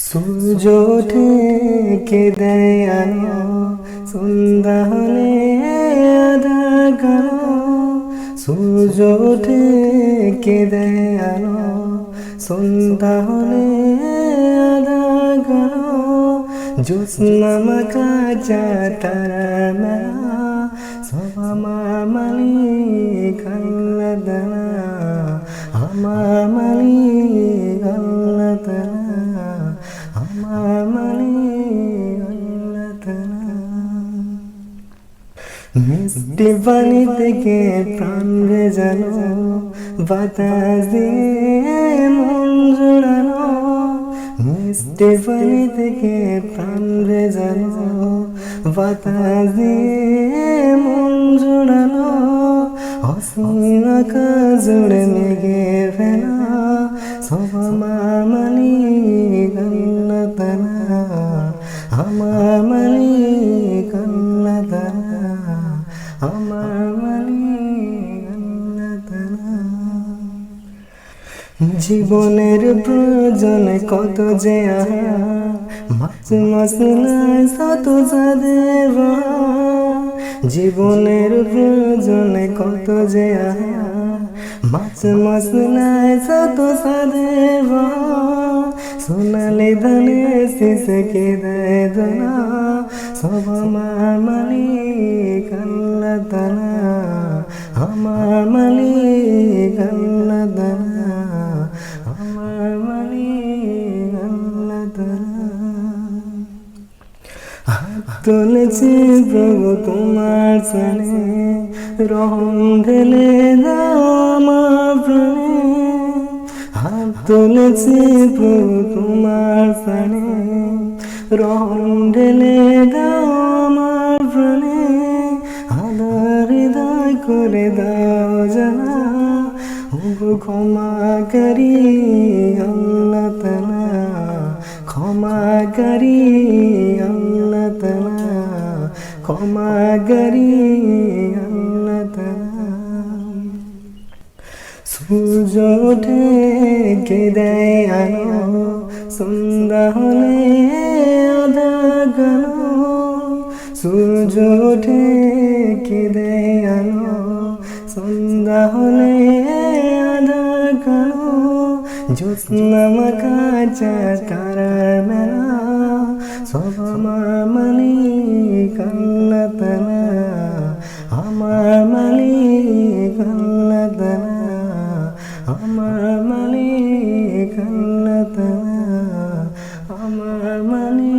সূর্য ওঠে কে দেয় আলো, সন্ধ্যা হলে আঁধার কালো। সূর্য ওঠে কে দেয় আলো, সন্ধ্যা হলে আঁধার কালো। জ্যোৎস্না মাখা তারার মেলা, সব আমার মালিক আল্লাহ তাআলা, আমার মালিক আল্লাহ তাআলা, আমার মালিক আল্লাহ তাআলা। মিষ্টি পানি থেকে প্রাণ ভেজানো, বাতাস দিয়ে মন জোড়ানো। মিষ্টি পানি থেকে প্রাণ ভেজানো, বাতাস দিয়ে মন জোড়ানো। অসীম আকাশ জুড়ে মেঘে ফেলা, সব আমার মালিক আল্লাহ তাআলা, আমার মালিক আল্লাহ তাআলা, আমার মালিক আল্লাহ তাআলা। জীবনের প্রয়োজনে কত যে আহা, মাছ মশলায় শত যাদের বাহা। জীবনের প্রয়োজনে কত যে আহা, মাছ মশলায় শত যাদের বাহা। সোনালি ধানে শিশকে দেয় দোলা, সব আমার মালিক আল্লাহ তাআলা, আমার মালিক আল্লাহ তাআলা, আমার মালিক আল্লাহ তাআলা। হাত তুলেছি প্রভু তোমার সামনে, রহম ঢেলে দাও আমার প্রাণে। হাত তুলেছি প্রভু তোমার সামনে, রহম ঢেলে দাও আমার প্রাণে। আধার হৃদয় করে দাও জানা, ওগো ক্ষমাকারী আল্লাহ তাআলা, ক্ষমাকারী আল্লাহ তাআলা, ক্ষমাকারী আল্লাহ তাআলা। সূর্য ওঠে কে দেয় আলো, সন্ধ্যা হলে আঁধার কালো। সূর্য ওঠে কে দেয় আলো, সন্ধ্যা হলে আঁধার কালো। জ্যোৎস্না মাখা তারার মেলা, সব আমার মালিক আল্লাহ তাআলা, আমার মালিক আল্লাহ তাআলা, আমার মালিক আল্লাহ তাআলা, আমার মালিক।